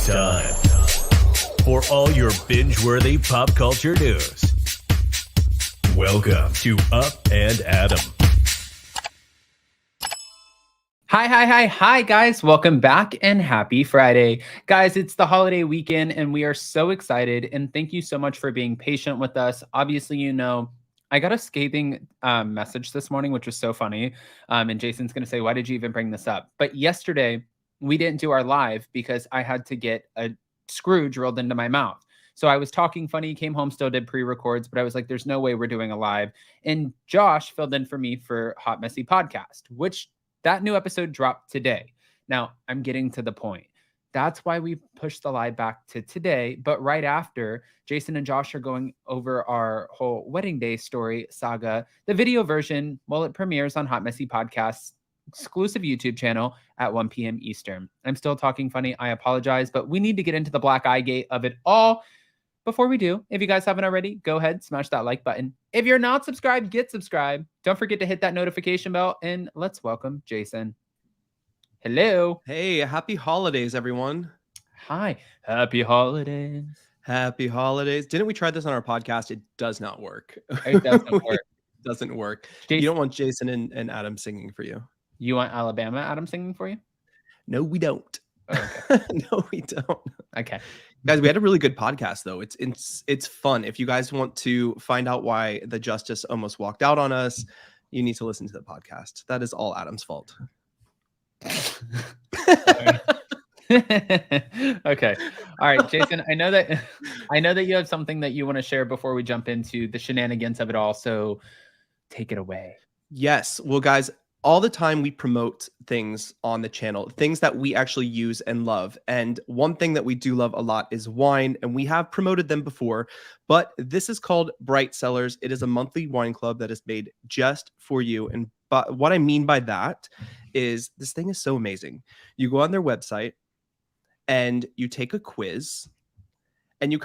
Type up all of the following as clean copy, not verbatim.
Time for all your binge-worthy pop culture news. Welcome to Up and Adam. Hi, guys. Welcome back and happy Friday. Guys, it's the holiday weekend and we are so excited. And thank you so much for being patient with us. Obviously, you know, I got a scathing message this morning, which was so funny. And Jason's going to say, why did you even bring this up? But yesterday, we didn't do our live because I had to get a screw drilled into my mouth. So I was talking funny, came home, still did pre-records, but I was like, there's no way we're doing a live. And Josh filled in for me for Hot Messy Podcast, which that new episode dropped today. Now I'm getting to the point. That's why we pushed the live back to today. But right after, Jason and Josh are going over our whole wedding day story saga. The video version, well, it premieres on Hot Messy Podcast's exclusive YouTube channel at 1 p.m. Eastern. I'm still talking funny. I apologize, but we need to get into the black eye gate of it all. Before we do, if you guys haven't already, go ahead, smash that like button. If you're not subscribed, get subscribed. Don't forget to hit that notification bell, and let's welcome Jason. Hello. Hey, happy holidays, everyone. Hi. Happy holidays. Happy holidays. Didn't we try this on our podcast? It does not work. It doesn't work. It doesn't work. Jason, you don't want Jason and Adam singing for you. You want Alabama Adam singing for you? No, we don't. Oh, okay. No, we don't. Okay. Guys, we had a really good podcast, though. It's fun. If you guys want to find out why the justice almost walked out on us, you need to listen to the podcast. That is all Adam's fault. Okay. All right, Jason, I know that you have something that you want to share before we jump into the shenanigans of it all. So take it away. Yes. Well, guys, all the time we promote things on the channel, things that we actually use and love. And one thing that we do love a lot is wine, and we have promoted them before, but this is called Bright Cellars. It is a monthly wine club that is made just for you. And but what I mean by that is this thing is so amazing. You go on their website and you take a quiz. And you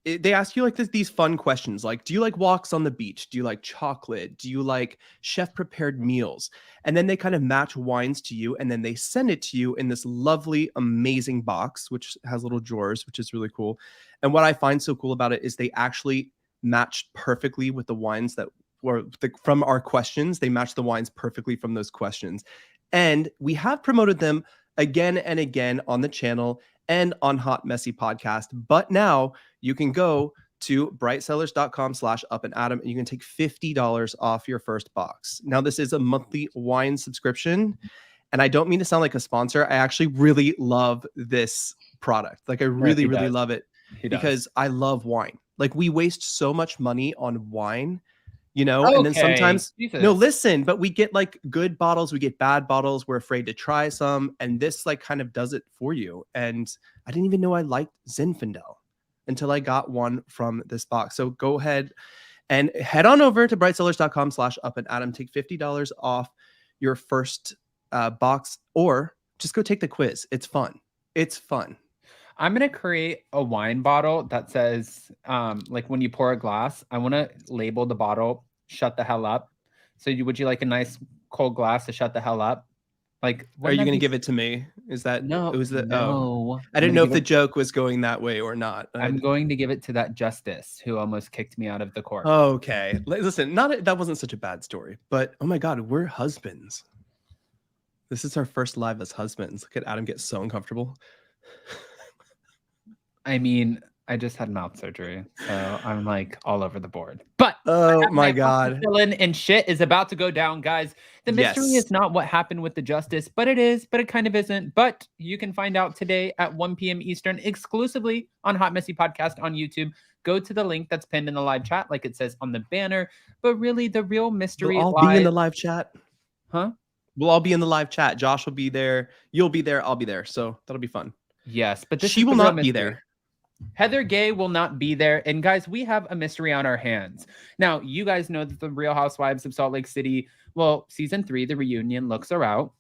they ask you like these fun questions, like, do you like walks on the beach? Do you like chocolate? Do you like chef prepared meals? And then they kind of match wines to you. And then they send it to you in this lovely, amazing box, which has little drawers, which is really cool. And what I find so cool about it is they actually matched perfectly with the wines that were from our questions. They match the wines perfectly from those questions. And we have promoted them again and again on the channel and on Hot Messy Podcast. But now you can go to brightcellars.com/upandadam and you can take $50 off your first box. Now, this is a monthly wine subscription. And I don't mean to sound like a sponsor. I actually really love this product. Like I really, really love it because I love wine. Like we waste so much money on wine, you know, and then sometimes, no, listen, but we get like good bottles, we get bad bottles. We're afraid to try some. And this like kind of does it for you. And I didn't even know I liked Zinfandel until I got one from this box. So go ahead and head on over to brightcellars.com/upandadam. Take $50 off your first box, or just go take the quiz. It's fun. It's fun. I'm going to create a wine bottle that says, like when you pour a glass, I want to label the bottle, shut the hell up. So would you like a nice cold glass to shut the hell up? Like, are you going to give it to me? Is that, no, it was the, no. I didn't know if the joke was going that way or not. I'm going to give it to that justice who almost kicked me out of the court. Okay. Listen, that wasn't such a bad story, but oh my God, we're husbands. This is our first live as husbands. Look at Adam get so uncomfortable. I mean, I just had mouth surgery, so I'm like all over the board. But oh my God, villain and shit is about to go down, guys. The mystery is not what happened with the justice, but it is, but it kind of isn't. But you can find out today at 1 p.m. Eastern, exclusively on Hot Messy Podcast on YouTube. Go to the link that's pinned in the live chat, like it says on the banner. But really, the real mystery will all be in the live chat. Huh? We'll all be in the live chat. Josh will be there. You'll be there. I'll be there. So that'll be fun. Yes, but this She is will the real not be mystery. there. Heather Gay will not be there. And guys, we have a mystery on our hands. Now, you guys know that the Real Housewives of Salt Lake City, well, season 3, the reunion looks are out.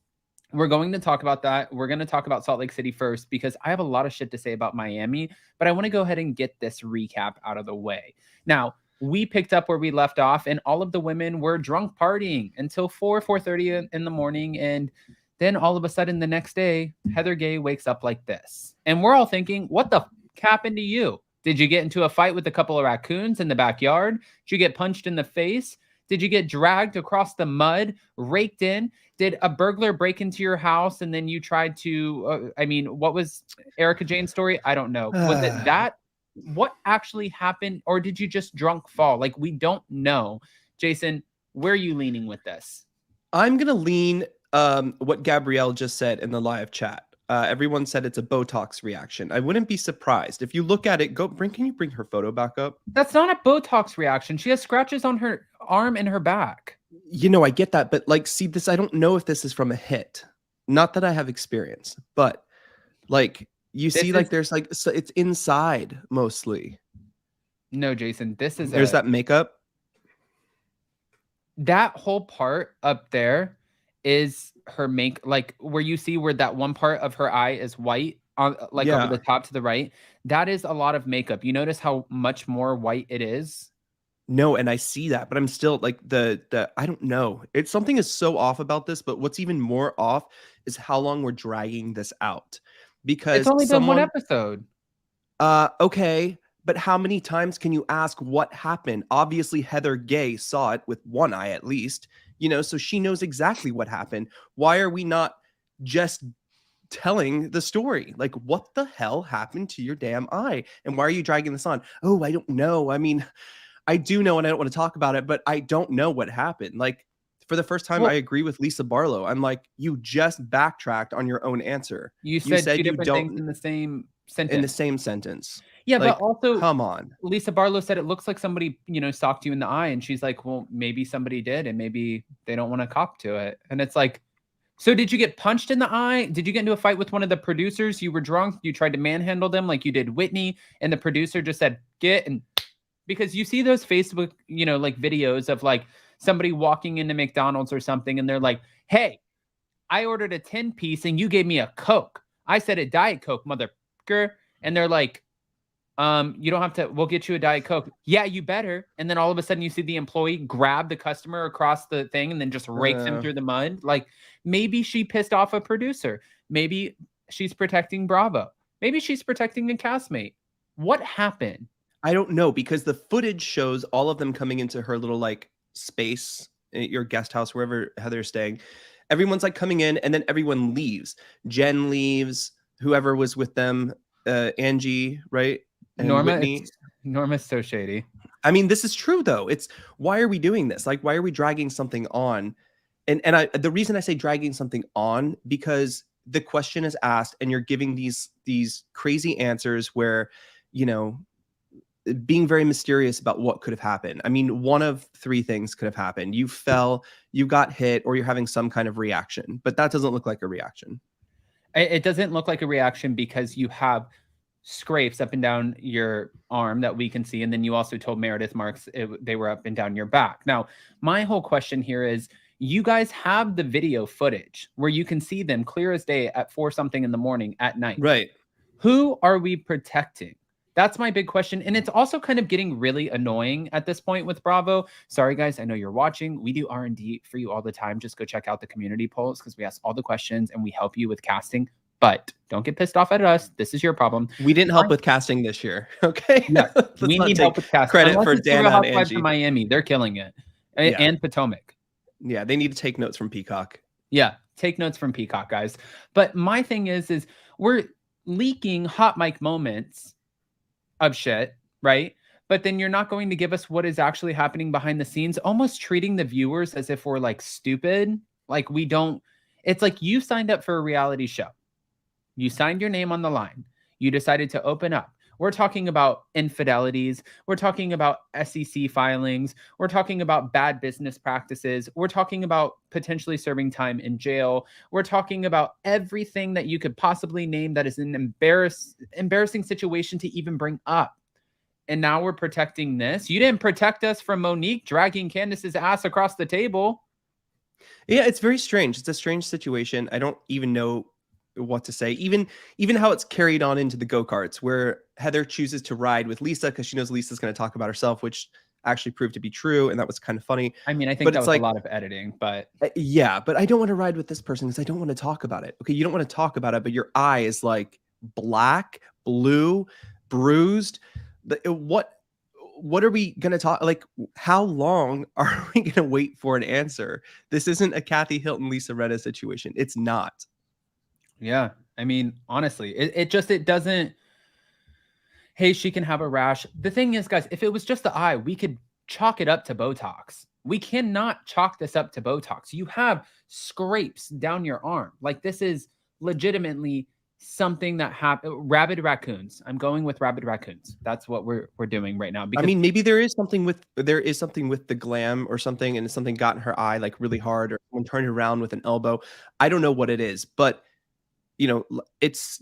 We're going to talk about that. We're going to talk about Salt Lake City first because I have a lot of shit to say about Miami, but I want to go ahead and get this recap out of the way. Now, we picked up where we left off, and all of the women were drunk partying until 4:30 in the morning. And then all of a sudden the next day, Heather Gay wakes up like this. And we're all thinking, what the f happened to you? Did you get into a fight with a couple of raccoons in the backyard? Did you get punched in the face? Did you get dragged across the mud, raked in? Did a burglar break into your house and then you tried to, what was Erica Jane's story? I don't know. Was it that? What actually happened? Or did you just drunk fall? Like, we don't know. Jason, where are you leaning with this? I'm going to lean what Gabrielle just said in the live chat. Everyone said it's a Botox reaction. I wouldn't be surprised. If you look at it, can you bring her photo back up? That's not a Botox reaction. She has scratches on her arm and her back. I get that, but like, see this, I don't know if this is from a hit. Not that I have experience, but like there's like, so it's inside mostly. No, Jason, There's that makeup. That whole part up there is her like where you see where that one part of her eye is white on over the top to the right. That is a lot of makeup. You notice how much more white it is? No, and I see that, but I'm still like I don't know. It's something is so off about this, but what's even more off is how long we're dragging this out. Because it's only been one episode. Okay, but how many times can you ask what happened? Obviously, Heather Gay saw it with one eye at least, so she knows exactly what happened. Why are we not just telling the story? Like, what the hell happened to your damn eye? And why are you dragging this on? Oh, I don't know. I mean, I do know, and I don't want to talk about it, but I don't know what happened. Like, for the first time, I agree with Lisa Barlow. I'm like, you just backtracked on your own answer. You said two different things in the same sentence. In the same sentence. Yeah, like, but also, come on. Lisa Barlow said it looks like somebody, socked you in the eye. And she's like, well, maybe somebody did, and maybe they don't want to cop to it. And it's like, so did you get punched in the eye? Did you get into a fight with one of the producers? You were drunk. You tried to manhandle them like you did Whitney. And the producer just said, get, and because you see those Facebook, like videos of like somebody walking into McDonald's or something. And they're like, hey, I ordered a 10-piece and you gave me a Coke. I said a Diet Coke, motherfucker. And they're like, you don't have to, we'll get you a Diet Coke. Yeah, you better. And then all of a sudden you see the employee grab the customer across the thing and then just rakes him through the mud. Like, maybe she pissed off a producer. Maybe she's protecting Bravo. Maybe she's protecting a castmate. What happened? I don't know, because the footage shows all of them coming into her little like space, your guest house, wherever Heather's staying. Everyone's like coming in and then everyone leaves. Jen leaves, whoever was with them, Angie, right? And Norma's so shady. I mean, this is true though. It's, why are we doing this? Like, why are we dragging something on? And the reason I say dragging something on, because the question is asked and you're giving these crazy answers where, being very mysterious about what could have happened. I mean, one of 3 things could have happened. You fell, you got hit, or you're having some kind of reaction, but that doesn't look like a reaction. It doesn't look like a reaction because you have scrapes up and down your arm that we can see. And then you also told Meredith Marks they were up and down your back. Now, my whole question here is, you guys have the video footage where you can see them clear as day at 4 something in the morning at night. Right. Who are we protecting? That's my big question. And it's also kind of getting really annoying at this point with Bravo. Sorry, guys. I know you're watching. We do R&D for you all the time. Just go check out the community polls because we ask all the questions and we help you with casting. But don't get pissed off at us. This is your problem. We didn't help with casting this year. Okay. Yeah, we need help with casting. Credit for Dan and Angie. Miami. They're killing it. And Potomac. Yeah, they need to take notes from Peacock. Yeah, take notes from Peacock, guys. But my thing is we're leaking hot mic moments of shit, right? But then you're not going to give us what is actually happening behind the scenes, almost treating the viewers as if we're like stupid. Like, we don't, it's like you signed up for a reality show. You signed your name on the line. You decided to open up. We're talking about infidelities. We're talking about SEC filings. We're talking about bad business practices. We're talking about potentially serving time in jail. We're talking about everything that you could possibly name that is an embarrassing situation to even bring up. And now we're protecting this. You didn't protect us from Monique dragging Candace's ass across the table. Yeah, it's very strange. It's a strange situation. I don't even know what to say. Even how it's carried on into the go-karts, where Heather chooses to ride with Lisa because she knows Lisa's going to talk about herself, which actually proved to be true, and that was kind of funny. I mean, I think But that it's was like, a lot of editing, but yeah, but I don't want to ride with this person because I don't want to talk about it. Okay, you don't want to talk about it, but your eye is like black, blue, bruised. What are we going to talk? Like, how long are we going to wait for an answer? This isn't a Kathy Hilton, Lisa Rinna situation. It's not. yeah, I mean, honestly, it doesn't. Hey, she can have a rash. The thing is, guys, if it was just the eye, we could chalk it up to Botox. We cannot chalk this up to Botox. You have scrapes down your arm. Like, this is legitimately something that happened. Rabid raccoons. I'm going with rabid raccoons. That's what we're doing right now. I mean, maybe there is something with the glam or something, and something got in her eye like really hard, or someone turned around with an elbow. I don't know what it is, but you know, it's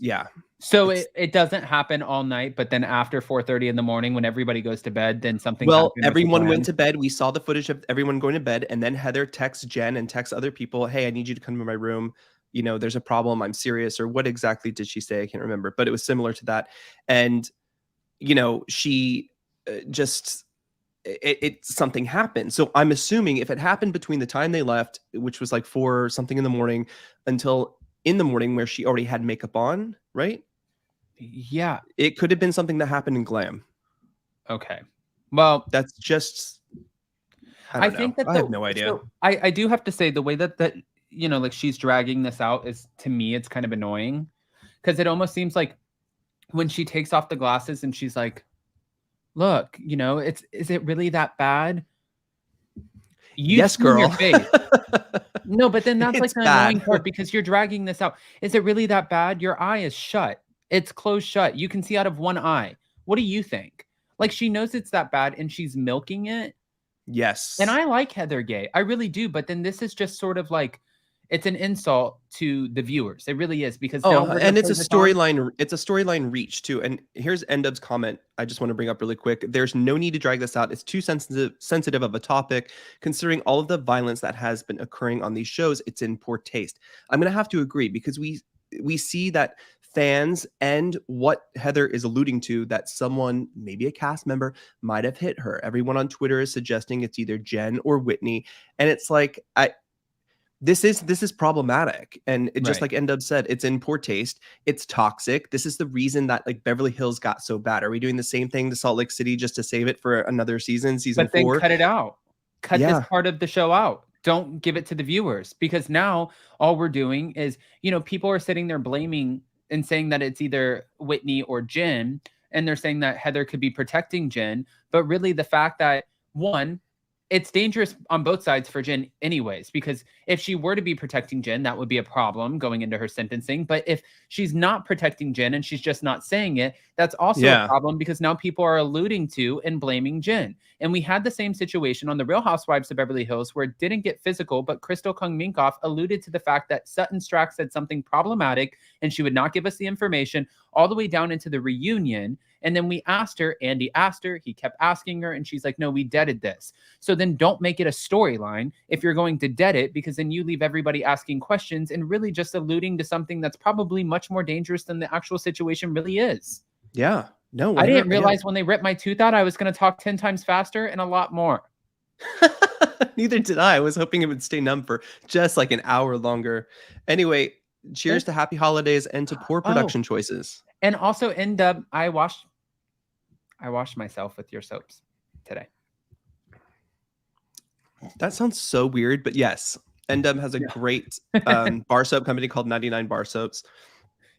So it doesn't happen all night, but then after 4:30 in the morning, when everybody goes to bed, then something. Well, happened with the everyone went gland. to bed. We saw the footage of everyone going to bed, and then Heather texts Jen and texts other people, "Hey, I need you to come to my room. You know, there's a problem. I'm serious." Or what exactly did she say? I can't remember, but it was similar to that. And you know, she just something happened. So I'm assuming if it happened between the time they left, which was like 4 something in the morning, until in the morning where she already had makeup on, right? Yeah. It could have been something that happened in glam. Okay. Well, That's just, I think that I have no idea. So I do have to say, the way that you know, like, she's dragging this out is, to me, it's kind of annoying, because it almost seems like when she takes off the glasses and she's like, look, you know, is it really that bad? Yes, girl. Your face. No, but then that's like It's the bad. annoying part, because you're dragging this out. Is it really that bad? Your eye is shut. It's closed shut. You can see out of one eye. What do you think? Like, she knows it's that bad and she's milking it. Yes. And I like Heather Gay. I really do. But then this is just sort of like, it's an insult to the viewers. It really is, because and it's a storyline. It's a storyline reach too. And here's Ndub's comment. I just want to bring up really quick. There's no need to drag this out. It's too sensitive of a topic, considering all of the violence that has been occurring on these shows. It's in poor taste. I'm gonna have to agree, because we see that fans, and what Heather is alluding to, that someone, maybe a cast member, might have hit her. Everyone on Twitter is suggesting it's either Jen or Whitney, and it's like, this is problematic. And just like Ndub said, it's in poor taste. It's toxic. This is the reason that like Beverly Hills got so bad. Are we doing the same thing to Salt Lake City just to save it for another season 4? But then cut it out. Cut this part of the show out. Don't give it to the viewers, because now all we're doing is, you know, people are sitting there blaming and saying that it's either Whitney or Jen, and they're saying that Heather could be protecting Jen. But really, the fact that, one, it's dangerous on both sides for Jen anyways, because if she were to be protecting Jen, that would be a problem going into her sentencing. But if she's not protecting Jen and she's just not saying it, that's also a problem, because now people are alluding to and blaming Jen. And we had the same situation on the Real Housewives of Beverly Hills, where it didn't get physical, but Crystal Kung Minkoff alluded to the fact that Sutton Strack said something problematic and she would not give us the information all the way down into the reunion. And then we asked her, Andy asked her, he kept asking her, and she's like, no, we deaded this. So then don't make it a storyline if you're going to dead it, because then you leave everybody asking questions and really just alluding to something that's probably much more dangerous than the actual situation really is. Yeah. No, I didn't realize when they ripped my tooth out, I was going to talk 10 times faster and a lot more. Neither did I. I was hoping it would stay numb for just like an hour longer. Anyway, cheers to happy holidays and to poor production choices. And also, Ndub, I washed myself with your soaps today. That sounds so weird, but yes, Ndub has a great bar soap company called 99 Bar Soaps.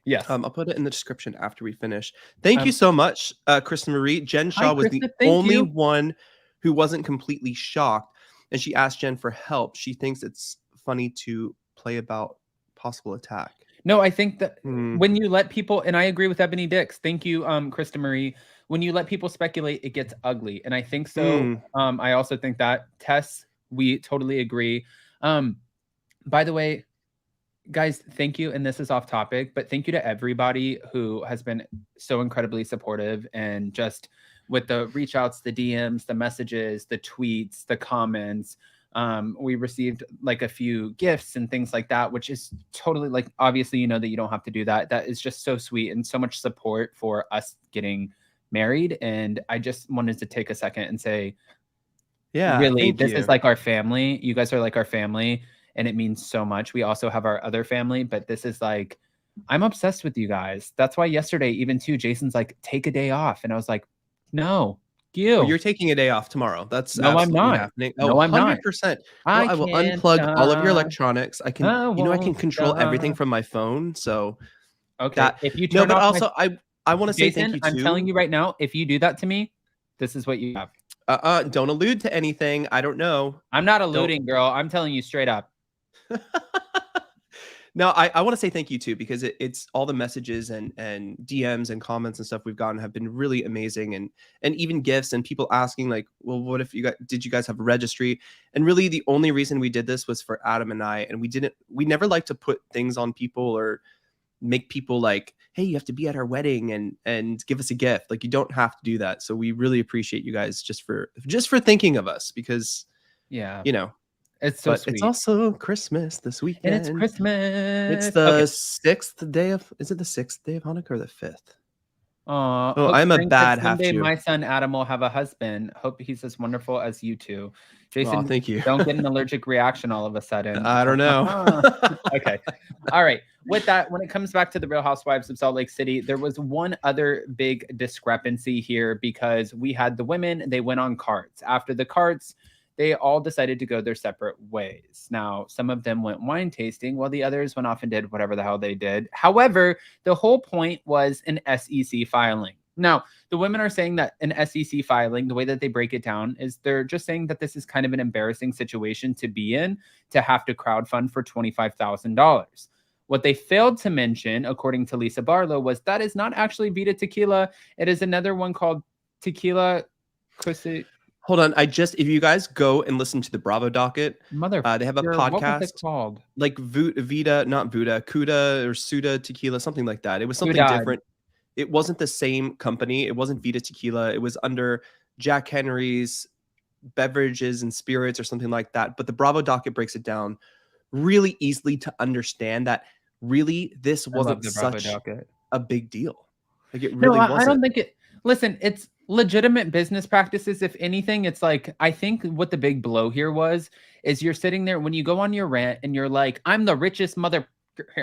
Yes. I'll put it in the description after we finish. Thank you so much, Kristen Marie. Jen Shah was the only one who wasn't completely shocked, and she asked Jen for help. She thinks it's funny to play about possible attack. No, I think that Hmm. when you let people, and I agree with Ebony Dix. Thank you, Krista Marie. When you let people speculate, it gets ugly. And I think so. I also think that Tess, we totally agree. By the way, guys, thank you. And this is off topic, but thank you to everybody who has been so incredibly supportive and just with the reach outs, the DMs, the messages, the tweets, the comments. We received like a few gifts and things like that, which is totally like, obviously, you know that you don't have to do that. That is just so sweet and so much support for us getting married. And I just wanted to take a second and say, Yeah, really, thank this you. is like our family. You guys are like our family, and it means so much. We also have our other family, but this is like, I'm obsessed with you guys. That's why yesterday, even too, Jason's like, take a day off. And I was like, no, Oh, you. you're taking a day off tomorrow. That's No, I'm absolutely not. happening. Oh, No, I'm not. 100%. Girl, I I will can't unplug all of your stop. electronics. I I can, I can won't control everything stop. from my phone. So Okay. that, If you no, turn but off my also I want to say thank Jason, you I'm telling too. you right now, if you do that to me, this is what you have. Don't allude to anything. I don't know. I'm not Don't. alluding, girl. I'm telling you straight up. No, I want to say thank you too, because it's all the messages and DMs and comments and stuff we've gotten have been really amazing, and even gifts and people asking like, well, what if did you guys have a registry? And really the only reason we did this was for Adam and I, and we never like to put things on people or make people like, hey, you have to be at our wedding and give us a gift. Like, you don't have to do that. So we really appreciate you guys just for thinking of us, because Yeah. you know. It's so But sweet. it's also Christmas this weekend. And it's Christmas. It's the 6th day of, is it the 6th day of Hanukkah or the 5th? Oh, I'm a bad half Someday Jew. my son Adam will have a husband. Hope he's as wonderful as you two. Jason, Oh, thank you. Don't get an allergic reaction all of a sudden. I don't know. Okay. All right. With that, when it comes back to the Real Housewives of Salt Lake City, there was one other big discrepancy here, because we had the women, they went on carts. After the carts, they all decided to go their separate ways. Now, some of them went wine tasting, while the others went off and did whatever the hell they did. However, the whole point was an SEC filing. Now, the women are saying that an SEC filing, the way that they break it down, is they're just saying that this is kind of an embarrassing situation to be in, to have to crowdfund for $25,000. What they failed to mention, according to Lisa Barlow, was that is not actually Vita Tequila. It is another one called Tequila Cusi. Hold on. If you guys go and listen to the Bravo docket, they have a podcast. What was it called? Like Vita, not Buddha, Kuda or Suda Tequila, something like that. It was something different. It wasn't the same company. It wasn't Vita Tequila. It was under Jack Henry's Beverages and Spirits or something like that. But the Bravo docket breaks it down really easily to understand that really this wasn't such a big deal. Like, it really wasn't. I don't think it. Listen, it's legitimate business practices. If anything, it's like, I think what the big blow here is you're sitting there when you go on your rant and you're like, I'm the richest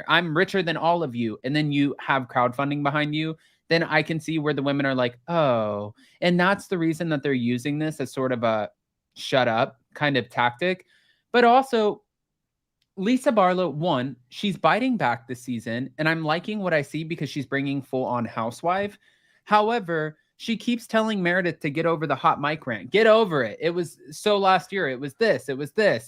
I'm richer than all of you. And then you have crowdfunding behind you. Then I can see where the women are like, oh, and that's the reason that they're using this as sort of a shut up kind of tactic. But also, Lisa Barlow, one, she's biting back this season, and I'm liking what I see because she's bringing full on housewife. However, she keeps telling Meredith to get over the hot mic rant. Get over it. It was so last year. It was this.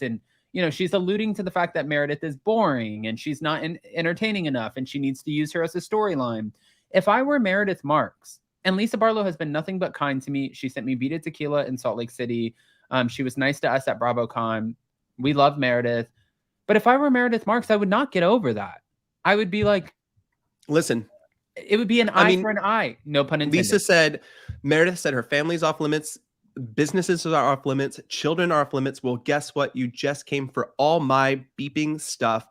And, you know, she's alluding to the fact that Meredith is boring and she's not entertaining enough and she needs to use her as a storyline. If I were Meredith Marks, and Lisa Barlow has been nothing but kind to me. She sent me Vita Tequila in Salt Lake City. She was nice to us at BravoCon. We love Meredith. But if I were Meredith Marks, I would not get over that. I would be like, listen, it would be an eye for an eye. No pun intended. Meredith said her family's off limits. Businesses are off limits. Children are off limits. Well, guess what? You just came for all my beeping stuff.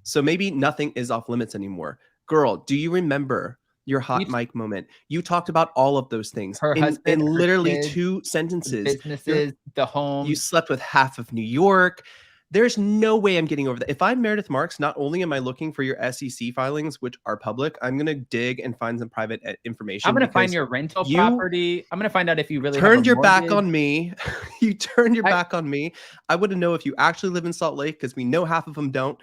So maybe nothing is off limits anymore. Girl, do you remember your hot mic moment? You talked about all of those things in literally kids, 2 sentences. Businesses, the home. You slept with half of New York. There's no way I'm getting over that. If I'm Meredith Marks, not only am I looking for your SEC filings, which are public, I'm going to dig and find some private information. I'm going to find your rental property. I'm going to find out if you really turned your back on me. You turned your back on me. I want to know if you actually live in Salt Lake, because we know half of them don't.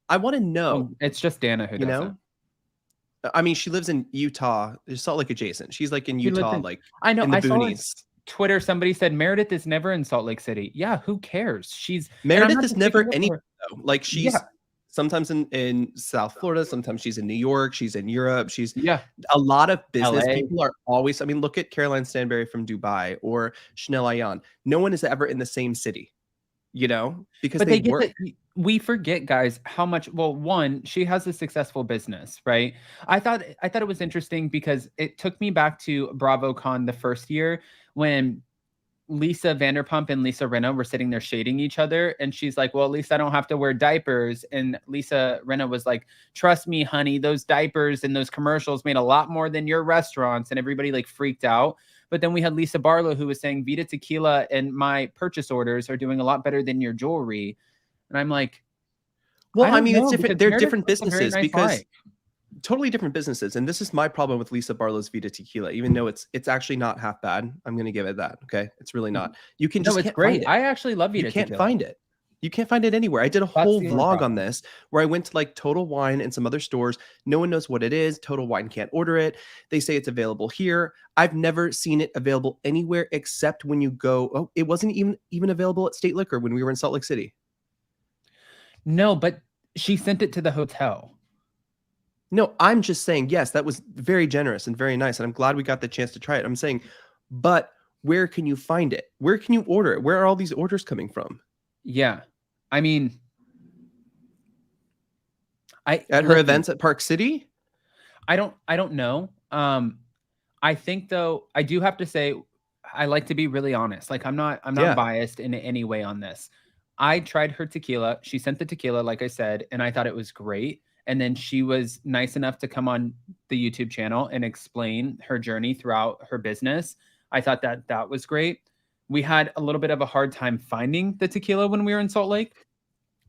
I want to know. It's just Dana who doesn't. I mean, she lives in Utah. There's Salt Lake adjacent. She's like in Utah, I know. In the I boonies. saw Twitter, somebody said Meredith is never in Salt Lake City. Yeah, who cares? Meredith is never anywhere though. Like, she's sometimes in South Florida, sometimes she's in New York, she's in Europe, she's Yeah. a lot of business LA. people are always, I mean, look at Caroline Stanberry from Dubai or Chanel Ayan. No one is ever in the same city, because But they they get work. that we forget, guys, how much. Well, one, she has a successful business, right? I thought it was interesting because it took me back to BravoCon the first year when Lisa Vanderpump and Lisa Rinna were sitting there shading each other. And she's like, well, at least I don't have to wear diapers. And Lisa Rinna was like, trust me, honey, those diapers and those commercials made a lot more than your restaurants. And everybody like freaked out. But then we had Lisa Barlow who was saying Vita Tequila and my purchase orders are doing a lot better than your jewelry. And I'm like, Well, I I don't mean, it's know, different. because They're Meredith different lives a very businesses nice because life. totally different businesses. And this is my problem with Lisa Barlow's Vita Tequila, even though it's actually not half bad. I'm going to give it that. Okay. It's really not. You can No, just it's can't great. find it. I actually love You Vita can't Tequila. find it. You can't find it anywhere. I did a That's whole the only vlog on problem. this where I went to like Total Wine and some other stores. No one knows what it is. Total Wine can't order it. They say it's available here. I've never seen it available anywhere except when you go. Oh, it wasn't even available at State Liquor when we were in Salt Lake City. No, but she sent it to the hotel. No, I'm just saying, yes, that was very generous and very nice. And I'm glad we got the chance to try it. I'm saying, but where can you find it? Where can you order it? Where are all these orders coming from? Yeah. I mean, At her listen, events at Park City? I don't know. I think though, I do have to say, I like to be really honest. Like I'm not Yeah. biased in any way on this. I tried her tequila. She sent the tequila, like I said, and I thought it was great. And then she was nice enough to come on the YouTube channel and explain her journey throughout her business. I thought that was great. We had a little bit of a hard time finding the tequila when we were in Salt Lake.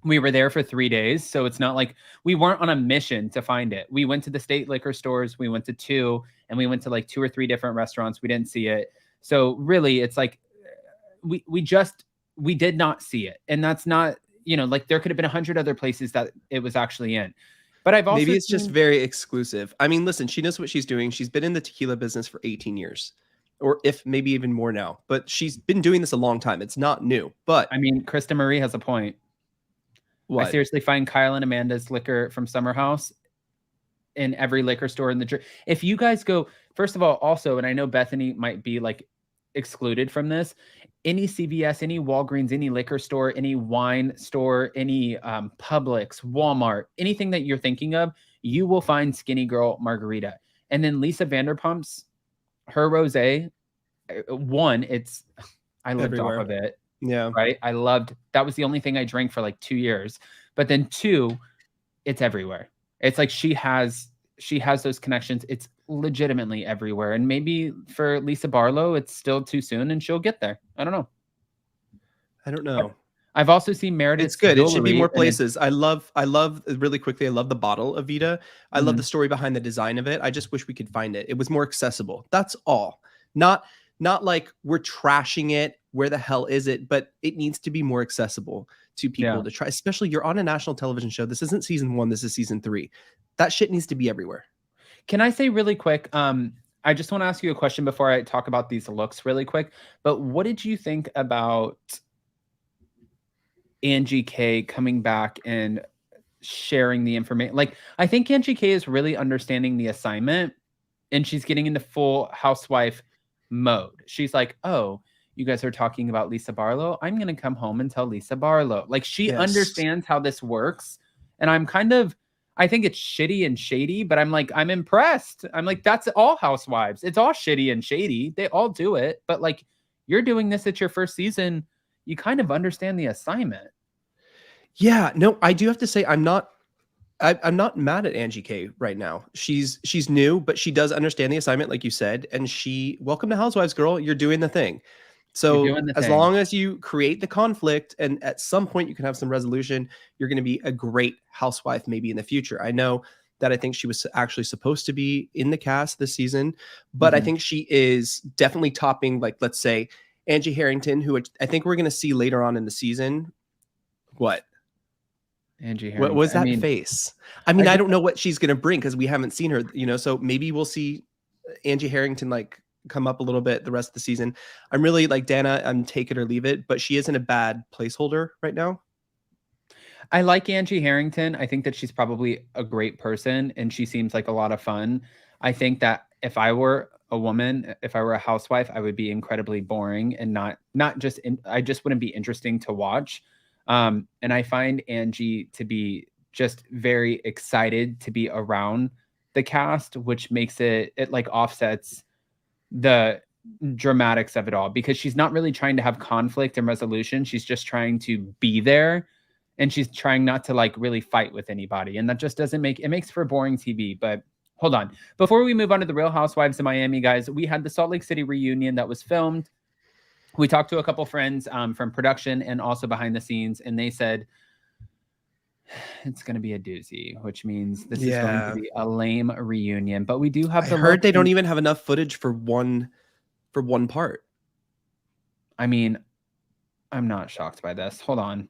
We were there for 3 days, so it's not like we weren't on a mission to find it. We went to the state liquor stores, we went to 2, and we went to like 2 or 3 different restaurants. We didn't see it. So really, it's like we did not see it. And that's not, like there could have been 100 other places that it was actually in. But I've also Maybe it's just very exclusive. I mean, listen, she knows what she's doing. She's been in the tequila business for 18 years, or if maybe even more now. But she's been doing this a long time. It's not new. But I mean, Krista Marie has a point. what? I seriously find Kyle and Amanda's liquor from Summer House in every liquor store in the. If you guys go, first of all, also, and I know Bethany might be like excluded from this, any CVS, any Walgreens, any liquor store, any wine store, any Publix, Walmart, anything that you're thinking of, you will find Skinny Girl Margarita. And then Lisa Vanderpump's, her rosé, one, I lived Everywhere. off of it. Yeah. Right. That was the only thing I drank for like 2 years. But then 2, it's everywhere. It's like she has those connections. It's legitimately everywhere. And maybe for Lisa Barlow, it's still too soon and she'll get there. I don't know. I don't know. I've also seen Meredith. It's good. It should be more places. I love really quickly. I love the bottle of Vita. I love the story behind the design of it. I just wish we could find it. It was more accessible. That's all. Not like we're trashing it. Where the hell is it? But it needs to be more accessible to people to try, especially you're on a national television show. This isn't season 1. This is season 3. That shit needs to be everywhere. Can I say really quick? I just want to ask you a question before I talk about these looks really quick. But what did you think about Angie K coming back and sharing the information? Like, I think Angie K is really understanding the assignment and she's getting into full housewife mode. She's like, oh, you guys are talking about Lisa Barlow. I'm going to come home and tell Lisa Barlow. Like she understands how this works. And I think it's shitty and shady, but I'm like, I'm impressed. I'm like, that's all housewives. It's all shitty and shady. They all do it. But like, you're doing this at your first season. You kind of understand the assignment. Yeah, no, I do have to say I'm not mad at Angie K right now. She's new, but she does understand the assignment, like you said. And welcome to Housewives, girl. You're doing the thing. So as long as you create the conflict and at some point you can have some resolution, you're going to be a great housewife maybe in the future. I know that I think she was actually supposed to be in the cast this season, but I think she is definitely topping, like, let's say Angie Harrington, who I think we're going to see later on in the season. What? Angie Harrington. What was that face? I mean, I don't know what she's going to bring because we haven't seen her, so maybe we'll see Angie Harrington like come up a little bit the rest of the season. I'm really like Dana, I'm take it or leave it, but she isn't a bad placeholder right now. I like Angie Harrington. I think that she's probably a great person and she seems like a lot of fun. I think that if I were a woman, if I were a housewife, I would be incredibly boring and I just wouldn't be interesting to watch. And I find Angie to be just very excited to be around the cast, which makes it like offsets the dramatics of it all because she's not really trying to have conflict and resolution. She's just trying to be there and she's trying not to like really fight with anybody. And that just doesn't make, it makes for boring TV. But hold on. Before we move on to the Real Housewives of Miami, guys, we had the Salt Lake City reunion that was filmed. We talked to a couple friends from production and also behind the scenes, and they said it's going to be a doozy, which means this is going to be a lame reunion. But we do have the. I heard they don't even have enough footage for one part. I mean, I'm not shocked by this. Hold on.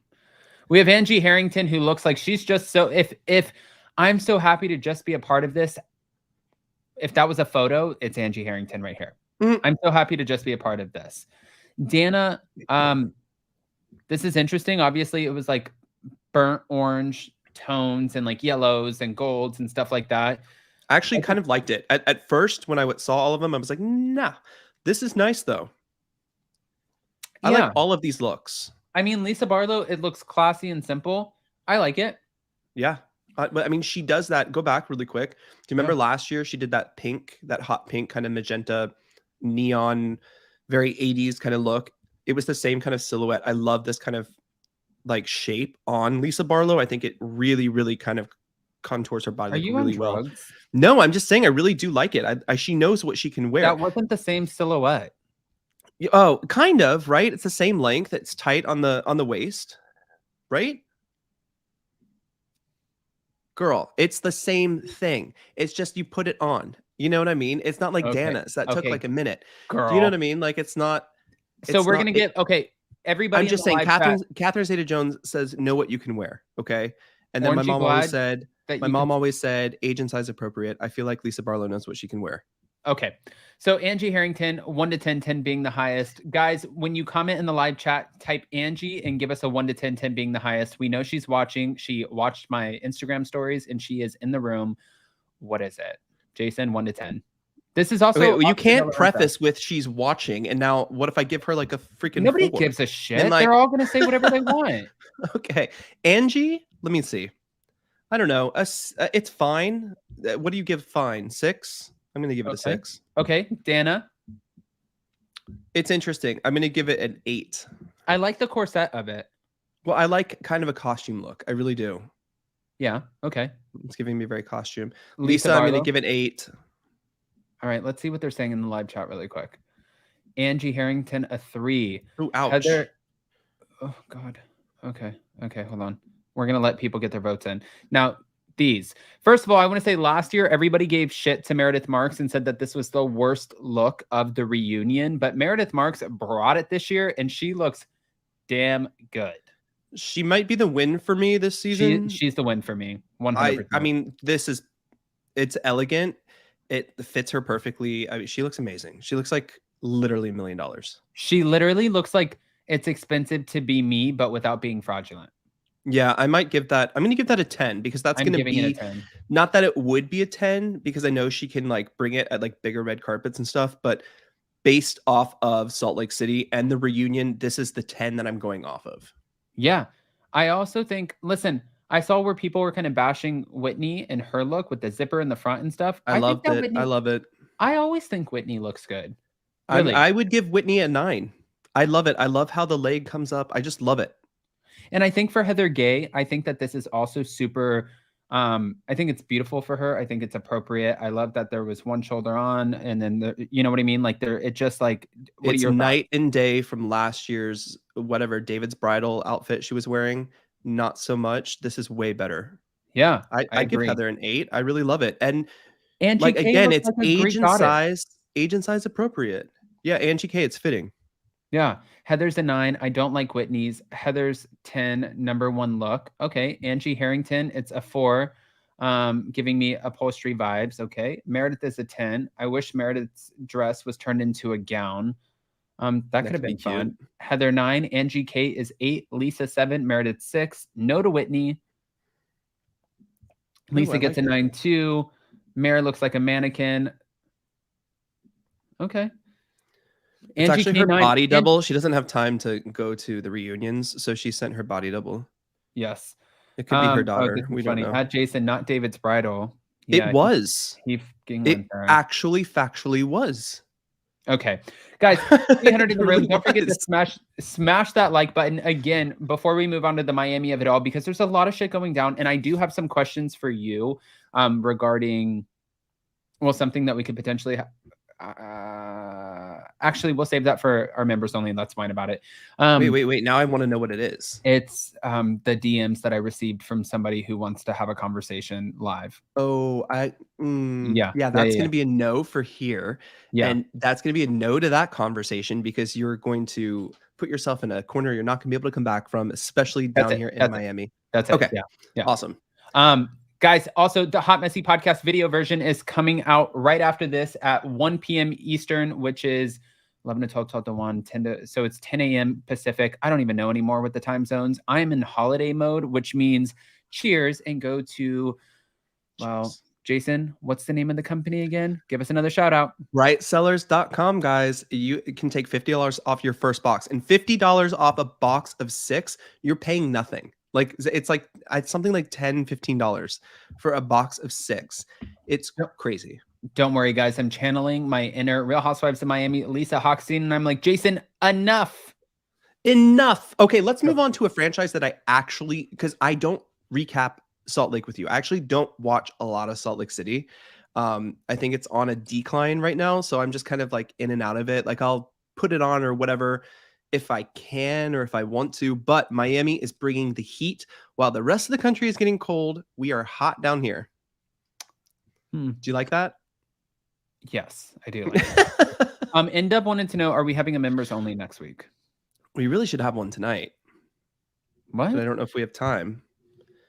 We have Angie Harrington, who looks like she's just so. If I'm so happy to just be a part of this. If that was a photo, it's Angie Harrington right here. I'm so happy to just be a part of this. Dana, this is interesting. Obviously, it was like burnt orange tones and like yellows and golds and stuff like that. I actually kind of liked it. At first, when I saw all of them, I was like, nah, this is nice, though. I like all of these looks. I mean, Lisa Barlow, it looks classy and simple. I like it. Yeah. But I mean, she does that. Go back really quick. Do you remember last year she did that pink, that hot pink kind of magenta, neon, very 80s kind of look? It was the same kind of silhouette. I love this kind of like shape on Lisa Barlow. I think it really, really kind of contours her body really well. No, I'm just saying I really do like it. She knows what she can wear. That wasn't the same silhouette. Oh, kind of, right? It's the same length. It's tight on the waist, right? Girl, it's the same thing. It's just you put it on. You know what I mean? It's not like Dana's that took like a minute. Girl. Do you know what I mean? Like it's not. So we're gonna get everybody. I'm just saying. Catherine Zeta-Jones says, "Know what you can wear." Okay, and then my mom always said, "Age and size appropriate." I feel like Lisa Barlow knows what she can wear. Okay. So Angie Harrington, 1 to 10, 10 being the highest. Guys, when you comment in the live chat, type Angie and give us a 1 to 10, 10 being the highest. We know she's watching. She watched my Instagram stories and she is in the room. What is it? Jason, 1 to 10. This is also... Okay, well, you can't preface with she's watching. And now what if I give her like a freaking... Nobody gives a shit. Like... They're all going to say whatever they want. Okay. Angie, let me see. I don't know. It's fine. What do you give fine? 6? I'm going to give it a 6. Okay. Dana? It's interesting. I'm going to give it an 8. I like the corset of it. Well, I like kind of a costume look. I really do. Yeah. Okay. It's giving me very costume. Lisa, I'm going to give it 8. All right. Let's see what they're saying in the live chat really quick. Angie Harrington, a 3. Oh, ouch. Heather... Oh, God. Okay. Okay. Hold on. We're going to let people get their votes in. Now, these. First of all, I want to say last year, everybody gave shit to Meredith Marks and said that this was the worst look of the reunion. But Meredith Marks brought it this year, and she looks damn good. She might be the win for me this season. She's the win for me. 100%. I mean, it's elegant. It fits her perfectly. I mean, she looks amazing. She looks like literally $1 million. She literally looks like it's expensive to be me, but without being fraudulent. Yeah, I might give that. I'm going to give that a 10 because that's going to be not that it would be a 10 because I know she can like bring it at like bigger red carpets and stuff. But based off of Salt Lake City and the reunion, this is the 10 that I'm going off of. Yeah, I also think, listen, I saw where people were kind of bashing Whitney and her look with the zipper in the front and stuff. I loved it. I love it. I always think Whitney looks good. Really. I would give Whitney a 9. I love it. I love how the leg comes up. I just love it. And I think for Heather Gay, I think that this is also super, I think it's beautiful for her. I think it's appropriate. I love that there was one shoulder on and then, you know what I mean? Like it just like, it's night and day from last year's, whatever, David's bridal outfit she was wearing. Not so much. This is way better. Yeah. I give Heather an 8. I really love it. And Angie like, K again, it's like age and size appropriate. Yeah. Angie K, it's fitting. Yeah. Heather's a 9. I don't like Whitney's. Heather's 10, number 1 look. Okay. Angie Harrington, it's a 4, giving me upholstery vibes. Okay. Meredith is a 10. I wish Meredith's dress was turned into a gown. That could have been fun. Heather 9, Angie K is 8, Lisa 7, Meredith 6, no to Whitney. Lisa gets a 9 too. Mary looks like a mannequin. Okay. It's Angie actually her K9, body double. She doesn't have time to go to the reunions, so she sent her body double. Yes. It could be her daughter. This is we funny. don't know. At Jason, not David's bridal. Yeah, it was. It actually factually was. Okay, guys, 300 in the room. Don't forget to smash that like button again before we move on to the Miami of it all, because there's a lot of shit going down, and I do have some questions for you regarding, well, something that we could potentially actually, we'll save that for our members only, and that's fine about it. Wait. Now I want to know what it is. It's the DMs that I received from somebody who wants to have a conversation live. Oh, that's going to be a no for here. Yeah. And that's going to be a no to that conversation, because you're going to put yourself in a corner you're not going to be able to come back from, especially down here in Miami. That's it. Okay. Yeah. Awesome. Guys, also the Hot Messy podcast video version is coming out right after this at 1 p.m. Eastern, which is 11 to 12, 12 to 1, 10 to, so it's 10 a.m. Pacific. I don't even know anymore with the time zones. I am in holiday mode, which means cheers and go to, well, Jason, what's the name of the company again? Give us another shout out. BrightCellars.com, guys. You can take $50 off your first box, and $50 off a box of 6. You're paying nothing. Like it's something like $10, $15 for a box of 6. It's crazy. Don't worry, guys. I'm channeling my inner Real Housewives of Miami, Lisa Hochstein, and I'm like, Jason, enough. Okay, let's move on to a franchise that I actually, because I don't recap Salt Lake with you. I actually don't watch a lot of Salt Lake City. I think it's on a decline right now, so I'm just kind of like in and out of it. Like I'll put it on or whatever if I can or if I want to, but Miami is bringing the heat while the rest of the country is getting cold. We are hot down here. Do you like that? Yes, I do. Like that. N-Dub wanted to know, are we having a members only next week? We really should have one tonight. What? But I don't know if we have time.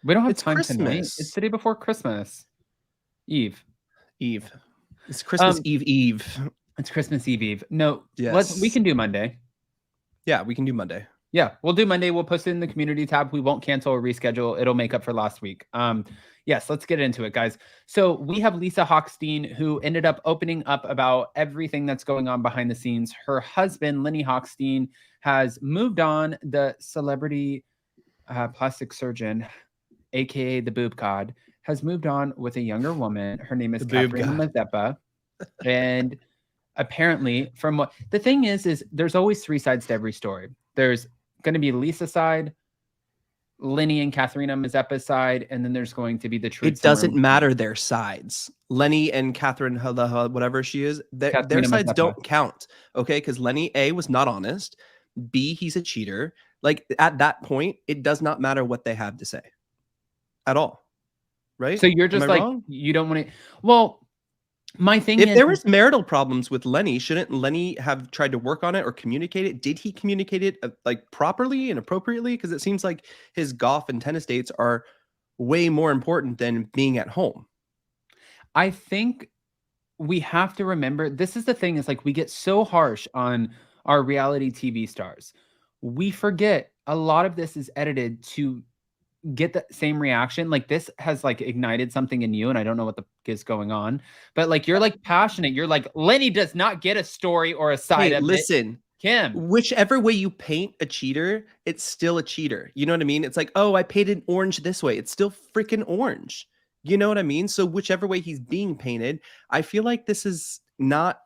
We don't have time tonight. It's the day before Christmas Eve. It's Christmas Eve. It's Christmas Eve. No, yes. We can do Monday. Yeah, we can do Monday. Yeah, we'll do Monday. We'll post it in the community tab. We won't cancel or reschedule. It'll make up for last week. Yes, let's get into it, guys. So we have Lisa Hochstein, who ended up opening up about everything that's going on behind the scenes. Her husband, Lenny Hochstein, has moved on. The celebrity plastic surgeon, aka the boob god, has moved on with a younger woman. Her name is Catherine Mazeppa. And apparently, from what the thing is there's always 3 sides to every story. There's going to be Lisa's side, Lenny and Katharina Mazeppa's side, and then there's going to be the truth. It doesn't matter their sides. Lenny and Catherine, whatever she is, their sides don't count. Okay, because Lenny A was not honest. B, he's a cheater. Like at that point, it does not matter what they have to say at all. Right? So you're just like wrong? You don't want to. Well, my thing is, if there was marital problems with Lenny, shouldn't Lenny have tried to work on it or communicate it? Did he communicate it like properly and appropriately? Because it seems like his golf and tennis dates are way more important than being at home. I think we have to remember, this is the thing, is like we get so harsh on our reality TV stars. We forget a lot of this is edited to get the same reaction. Like this has like ignited something in you, and I don't know what the is going on, but like you're like passionate. You're like, Lenny does not get a story or a side of listen, Kim. Whichever way you paint a cheater, it's still a cheater. You know what I mean? It's like, oh, I painted orange this way. It's still freaking orange. You know what I mean? So whichever way he's being painted, I feel like this is not,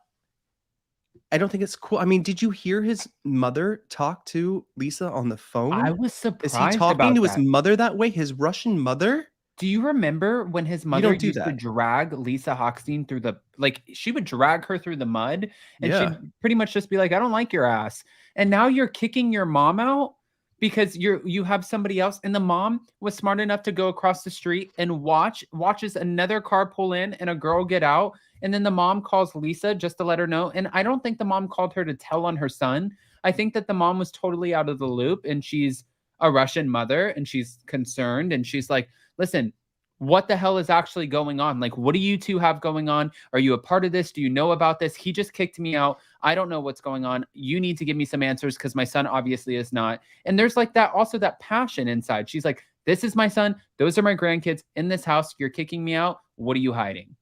I don't think it's cool. I mean, did you hear his mother talk to Lisa on the phone? I was surprised. Is he talking to his mother that way? His Russian mother? Do you remember when his mother used to drag Lisa Hochstein through the, like, she would drag her through the mud, and she'd pretty much just be like, I don't like your ass. And now you're kicking your mom out because you have somebody else. And the mom was smart enough to go across the street and watches another car pull in and a girl get out. And then the mom calls Lisa just to let her know. And I don't think the mom called her to tell on her son. I think that the mom was totally out of the loop, and she's a Russian mother and she's concerned. And she's like, listen, what the hell is actually going on? Like, what do you two have going on? Are you a part of this? Do you know about this? He just kicked me out. I don't know what's going on. You need to give me some answers because my son obviously is not. And there's like that, also that passion inside. She's like, this is my son. Those are my grandkids in this house. You're kicking me out. What are you hiding?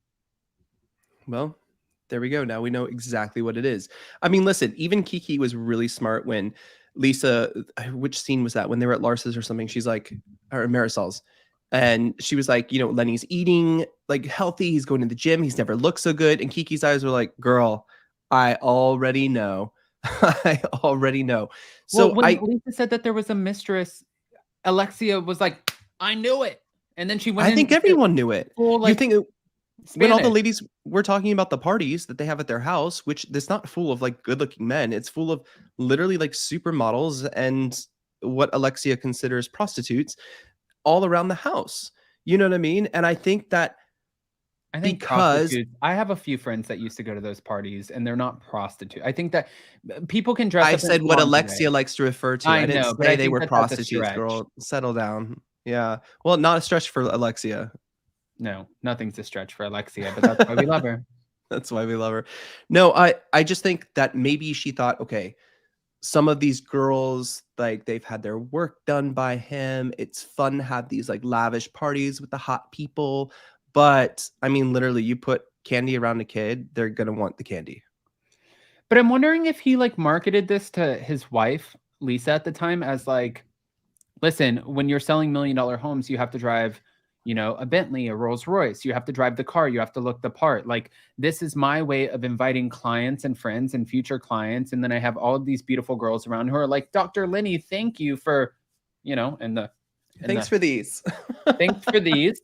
Well, there we go. Now we know exactly what it is. I mean, listen, even Kiki was really smart when Lisa, which scene was that? When they were at Lars's or something, she's like, or Marisol's. And she was like, you know, Lenny's eating like healthy. He's going to the gym. He's never looked so good. And Kiki's eyes were like, girl, I already know. I already know. So well, when Lisa said that there was a mistress, Alexia was like, I knew it. And then she went I think everyone knew it. Full, like, you think when all the Spanish. ladies were talking about the parties that they have at their house, which it's not full of like good looking men. It's full of literally like supermodels and what Alexia considers prostitutes all around the house. You know what I mean? And I think that I think because I have a few friends that used to go to those parties and they're not prostitutes. I think that people can dress I up in said what lingerie. Alexia likes to refer to. I I didn't know, but say I they think were that that's a prostitutes, stretch. girl. Settle down. Yeah. Well, not a stretch for Alexia. No, nothing's a stretch for Alexia, but that's why we love her. That's why we love her. No, I just think that maybe she thought, okay, some of these girls, like they've had their work done by him. It's fun to have these like lavish parties with the hot people. But I mean, literally, you put candy around a kid, they're going to want the candy. But I'm wondering if he like marketed this to his wife, Lisa, at the time as like, listen, when you're selling $1 million homes, you have to drive, you know, a Bentley, a Rolls Royce. You have to drive the car. You have to look the part. Like, this is my way of inviting clients and friends and future clients. And then I have all of these beautiful girls around who are like, Dr. Lenny, thank you for, you know, Thanks for these. Thanks for these.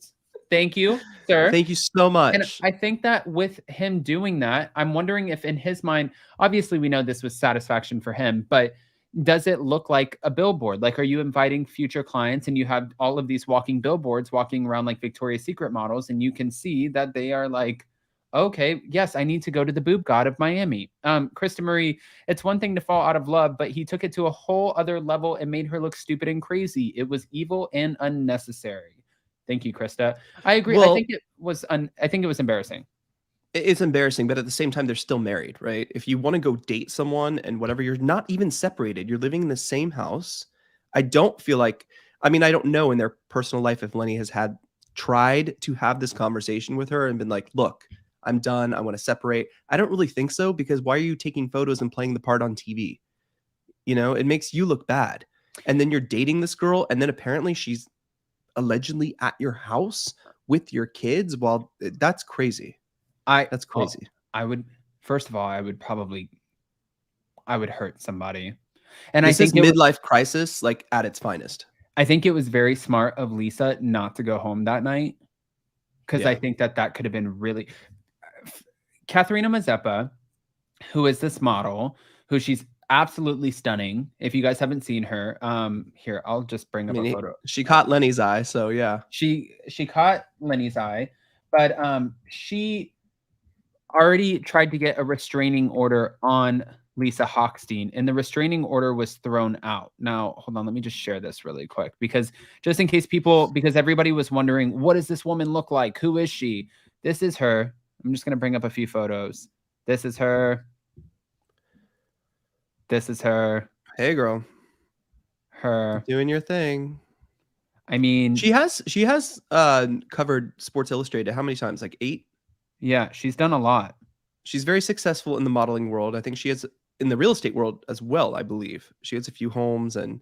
Thank you, sir. Thank you so much. And I think that with him doing that, I'm wondering if in his mind, obviously we know this was satisfaction for him, but does it look like a billboard? Like, are you inviting future clients and you have all of these walking billboards walking around like Victoria's Secret models, and you can see that they are like, okay, yes, I need to go to the boob god of Miami. Krista Marie, it's one thing to fall out of love, but he took it to a whole other level and made her look stupid and crazy. It was evil and unnecessary. Thank you, Krista. I agree. Well, I think it was embarrassing. it's embarrassing, but at the same time, they're still married, right? If you want to go date someone and whatever, you're not even separated. You're living in the same house. I don't feel like, I mean, I don't know in their personal life if Lenny has tried to have this conversation with her and been like, look, I'm done. I want to separate. I don't really think so, because why are you taking photos and playing the part on TV? You know, it makes you look bad. And then you're dating this girl, and then apparently she's allegedly at your house with your kids. Well, that's crazy. That's crazy. I would, first of all, I would hurt somebody. And this is midlife crisis, like at its finest. I think it was very smart of Lisa not to go home that night, because I think that could have been really. Katharina Mazeppa, who is this model, who she's absolutely stunning. If you guys haven't seen her, here, I'll just bring up a photo. She caught Lenny's eye, so yeah. She caught Lenny's eye, but she already tried to get a restraining order on Lisa Hochstein, and the restraining order was thrown out. Now, hold on, let me just share this really quick, because just in case because everybody was wondering, what does this woman look like? Who is she? This is her. I'm just going to bring up a few photos. This is her. This is her. Hey, girl. Her. Doing your thing. I mean, she has covered Sports Illustrated how many times? Like 8? Yeah, she's done a lot. She's very successful in the modeling world. I think she has in the real estate world as well, I believe. She has a few homes and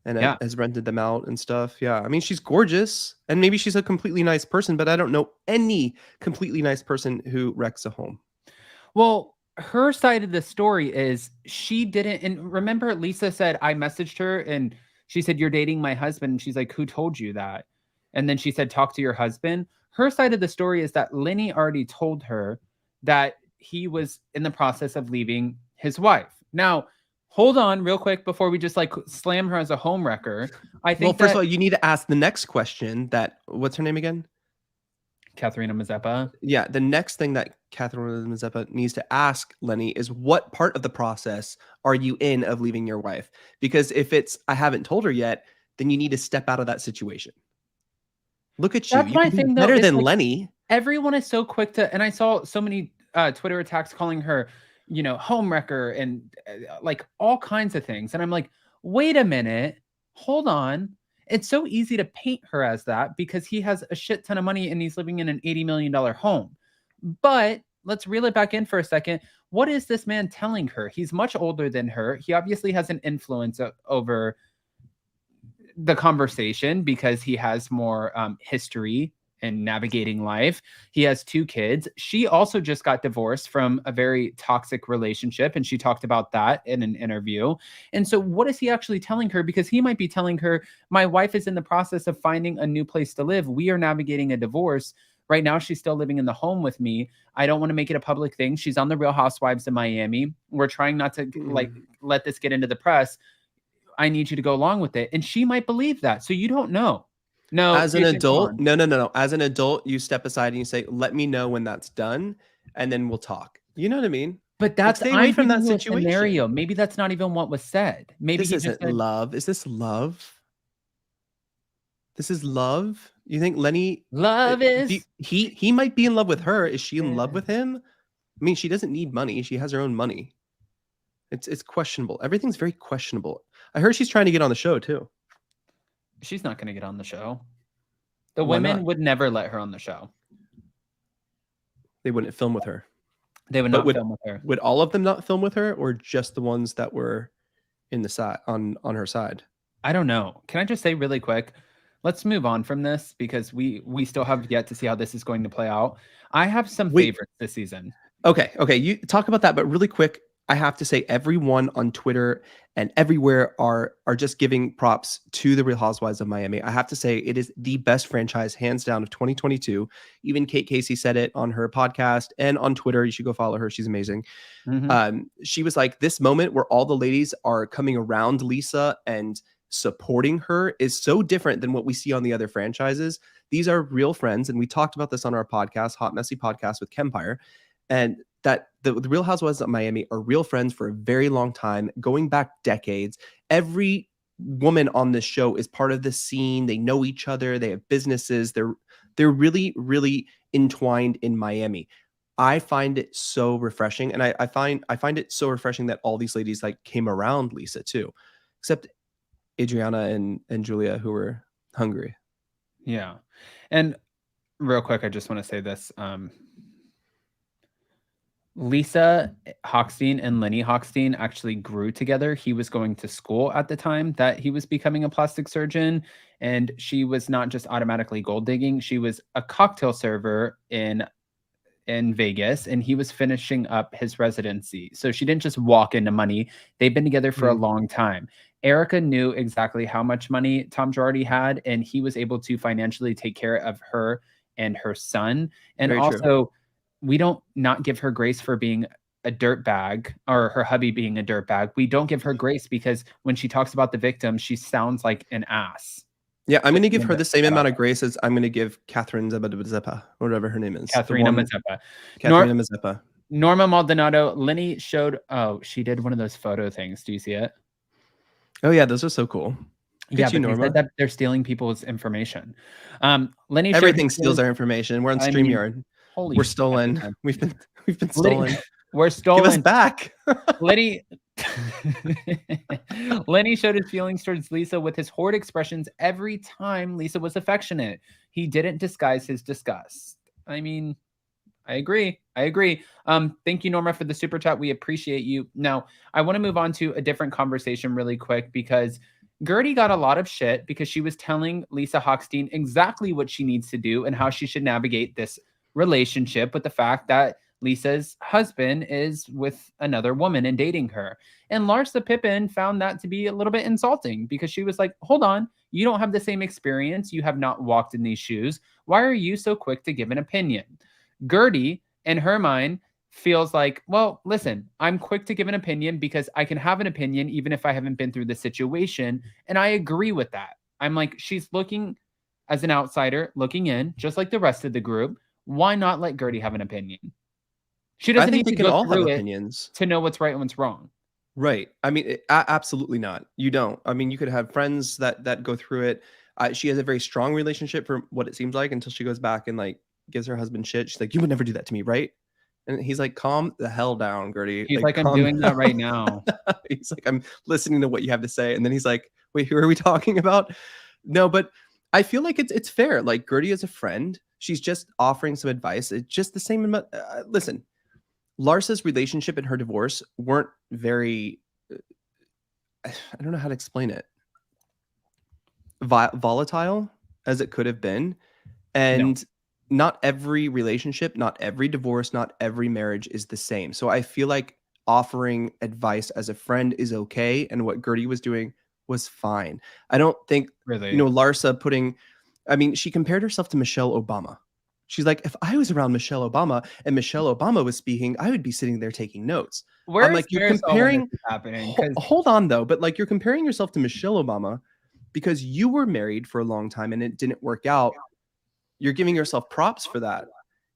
has rented them out and stuff. Yeah. I mean, she's gorgeous, and maybe she's a completely nice person, but I don't know any completely nice person who wrecks a home. Well, her side of the story is she didn't. And remember, Lisa said, I messaged her and she said, you're dating my husband. And she's like, who told you that? And then she said, talk to your husband. Her side of the story is that Lenny already told her that he was in the process of leaving his wife. Now, hold on real quick before we just like slam her as a home wrecker. I think, well, first of all, you need to ask the next question what's her name again? Katharina Mazeppa. Yeah. The next thing that Katharina Mazeppa needs to ask Lenny is, what part of the process are you in of leaving your wife? Because if it's, I haven't told her yet, then you need to step out of that situation. Look at you. That's You my can be thing, though. better It's than like Lenny. everyone is so quick to, and I saw so many Twitter attacks calling her, you know, homewrecker and like all kinds of things. And I'm like, wait a minute, hold on. It's so easy to paint her as that because he has a shit ton of money and he's living in an $80 million home. But let's reel it back in for a second. What is this man telling her? He's much older than her. He obviously has an influence over the conversation because he has more history and navigating life. He has 2 kids. She also just got divorced from a very toxic relationship, and she talked about that in an interview. And so what is he actually telling her? Because he might be telling her, my wife is in the process of finding a new place to live. We are navigating a divorce. Right now, she's still living in the home with me. I don't want to make it a public thing. She's on the Real Housewives of Miami. We're trying not to like let this get into the press. I need you to go along with it. And she might believe that. So you don't know. No, As an adult, no. As an adult, you step aside and you say, let me know when that's done, and then we'll talk. You know what I mean? But that's stay away from that giving you a situation. scenario. Maybe that's not even what was said. Maybe This he isn't just said, love. Is this love? This is love? You think Lenny love is he might be in love with her. Is she in love with him? I mean, she doesn't need money. She has her own money. It's questionable. Everything's very questionable. I heard she's trying to get on the show too. she's not going to get on the show. The Why women not? would never let her on the show. They wouldn't film with her. They would But not film with her. Would all of them not film with her, or just the ones that were in the side on her side? I don't know. Can I just say really quick? Let's move on from this because we still have yet to see how this is going to play out. I have some favorites this season. Okay. You talk about that, but really quick, I have to say everyone on Twitter and everywhere are just giving props to the Real Housewives of Miami. I have to say it is the best franchise, hands down, of 2022. Even Kate Casey said it on her podcast and on Twitter. You should go follow her. She's amazing. She was like, this moment where all the ladies are coming around Lisa and supporting her is so different than what we see on the other franchises. These are real friends. And we talked about this on our podcast, Hot Messy Podcast with Kempire. And that the Real Housewives of Miami are real friends for a very long time, going back decades. Every woman on this show is part of the scene. They know each other. They have businesses. They're really, really entwined in Miami. I find it so refreshing. And I find it so refreshing that all these ladies like came around Lisa too, except Adriana and Julia, who were hungry. Yeah. And real quick, I just want to say this. Lisa Hochstein and Lenny Hochstein actually grew together. He was going to school at the time that he was becoming a plastic surgeon, and she was not just automatically gold digging. She was a cocktail server in Vegas, and he was finishing up his residency. So she didn't just walk into money. They've been together for a long time. Erica knew exactly how much money Tom Girardi had, and he was able to financially take care of her and her son. And Very also, true. we don't not give her grace for being a dirtbag or her hubby being a dirtbag. We don't give her grace because when she talks about the victim, she sounds like an ass. Yeah, I'm going to give her the same amount of grace as I'm going to give Catherine Zeppa, whatever her name is. Katharina Mazeppa. Katharina Mazeppa. Norma Maldonado. Lenny showed, she did one of those photo things. Do you see it? Oh, yeah, those are so cool. Yeah, but they said that they're stealing people's information. Lenny, everything steals our information. We're on StreamYard. We're stolen. We've been stolen. We're stolen. Give us back. Lenny showed his feelings towards Lisa with his horrid expressions every time Lisa was affectionate. He didn't disguise his disgust. I mean, I agree. Thank you, Norma, for the super chat. We appreciate you. Now, I want to move on to a different conversation really quick because Gertie got a lot of shit because she was telling Lisa Hochstein exactly what she needs to do and how she should navigate this relationship with the fact that Lisa's husband is with another woman and dating her. And Larsa Pippen found that to be a little bit insulting because she was like, hold on, you don't have the same experience. You have not walked in these shoes. Why are you so quick to give an opinion? Gertie, in her mind, feels like, well, listen, I'm quick to give an opinion because I can have an opinion even if I haven't been through the situation. And I agree with that. I'm like, she's looking as an outsider, looking in, just like the rest of the group. Why not let Gertie have an opinion? She doesn't need to go through it to know what's right and what's wrong. Right. I mean, absolutely not. You don't. I mean, you could have friends that go through it. she has a very strong relationship for what it seems like until she goes back and like gives her husband shit. She's like, you would never do that to me, right? And he's like, calm the hell down, Gertie. He's like, I'm doing that right now. He's like, I'm listening to what you have to say. And then he's like, wait, who are we talking about? No, but I feel like it's fair. Like Gertie is a friend. She's just offering some advice. It's just the same. Listen, Larsa's relationship and her divorce weren't very, I don't know how to explain it. Volatile as it could have been. And not every relationship, not every divorce, not every marriage is the same. So I feel like offering advice as a friend is okay. And what Gertie was doing was fine. I don't think, Really? you know, Larsa she compared herself to Michelle Obama. She's like, if I was around Michelle Obama and Michelle Obama was speaking, I would be sitting there taking notes. I'm like, you're comparing, happening? Hold on though. But like, you're comparing yourself to Michelle Obama because you were married for a long time and it didn't work out. You're giving yourself props for that,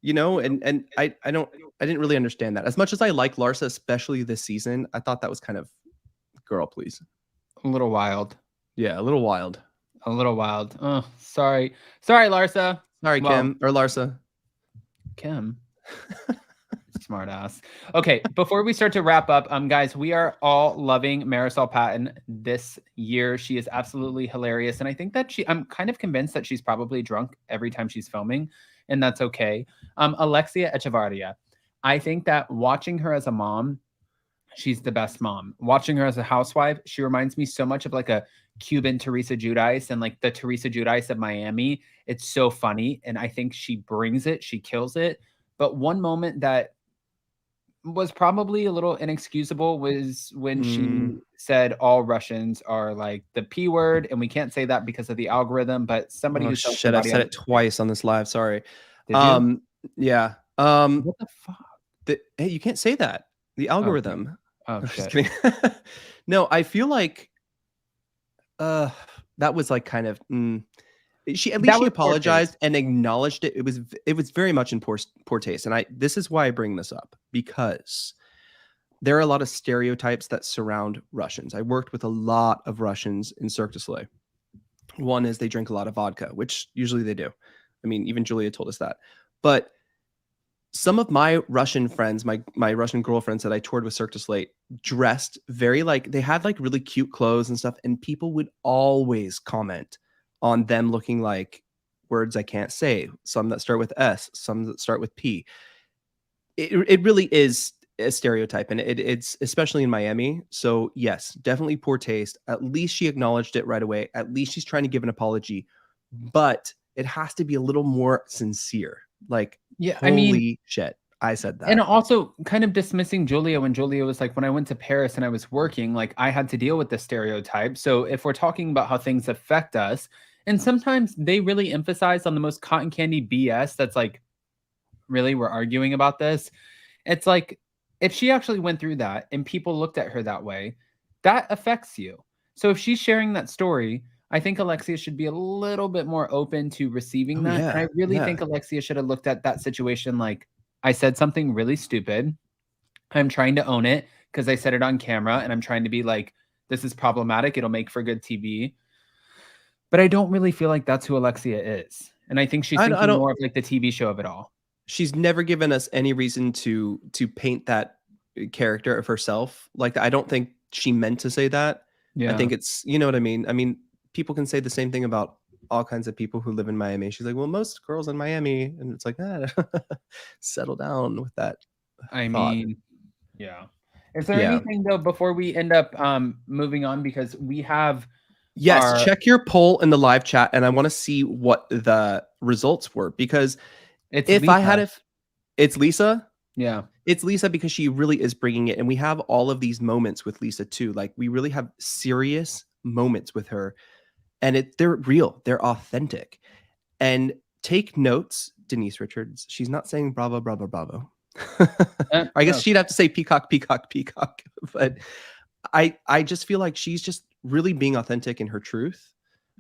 you know? And I didn't really understand that. As much as I like Larsa, especially this season, I thought that was kind of girl, please. A little wild. Yeah, a little wild. A little wild. Oh, sorry. Sorry, Larsa. Sorry, Kim or Larsa. Kim. Smart ass. Okay, before we start to wrap up, guys, we are all loving Marisol Patton this year. She is absolutely hilarious. And I think that I'm kind of convinced that she's probably drunk every time she's filming, and that's okay. Alexia Echevarria. I think that watching her as a mom, she's the best mom. Watching her as a housewife, she reminds me so much of like a Cuban Teresa Giudice and like the Teresa Giudice of Miami. It's so funny. And I think she brings it. She kills it. But one moment that was probably a little inexcusable was when she said all Russians are like the P word, and we can't say that because of the algorithm, but somebody who shit, I've said it twice on this live. Sorry. Did you? Yeah. What the fuck? Hey, you can't say that. The algorithm. Oh, I'm shit. just kidding. No, I feel like that was like kind of she apologized and acknowledged it. It was very much in poor taste. And this is why I bring this up, because there are a lot of stereotypes that surround Russians. I worked with a lot of Russians in Cirque du Soleil. One is they drink a lot of vodka, which usually they do. I mean, even Julia told us that. But some of my Russian friends, my Russian girlfriends that I toured with Cirque du Soleil, dressed very like, they had like really cute clothes and stuff. And people would always comment on them looking like words I can't say, some that start with S, some that start with P. It really is a stereotype, and it's especially in Miami. So yes, definitely poor taste. At least she acknowledged it right away. At least she's trying to give an apology, but it has to be a little more sincere. Like, yeah, holy shit, I said that. And also kind of dismissing Julia when Julia was like, when I went to Paris and I was working, like I had to deal with the stereotype. So if we're talking about how things affect us, and sometimes they really emphasize on the most cotton candy BS that's like, really, we're arguing about this. It's like, if she actually went through that and people looked at her that way, that affects you. So if she's sharing that story, I think Alexia should be a little bit more open to receiving that. Yeah, and I really think Alexia should have looked at that situation like, I said something really stupid. I'm trying to own it because I said it on camera, and I'm trying to be like, this is problematic. It'll make for good TV. But I don't really feel like that's who Alexia is. And I think she's thinking more of like the TV show of it all. She's never given us any reason to paint that character of herself like that. I don't think she meant to say that. Yeah. I think it's, you know what I mean? I mean, people can say the same thing about all kinds of people who live in Miami. She's like, well, most girls in Miami. And it's like, settle down with that. I mean, yeah. Is there anything though, before we end up moving on, because we have... Yes, check your poll in the live chat, and I want to see what the results were, because it's Lisa. Yeah, it's Lisa, because she really is bringing it, and we have all of these moments with Lisa too. Like, we really have serious moments with her, and they're real, they're authentic. And take notes, Denise Richards. She's not saying bravo, bravo, bravo. I guess she'd have to say peacock, peacock, peacock. But I just feel like she's just really being authentic in her truth.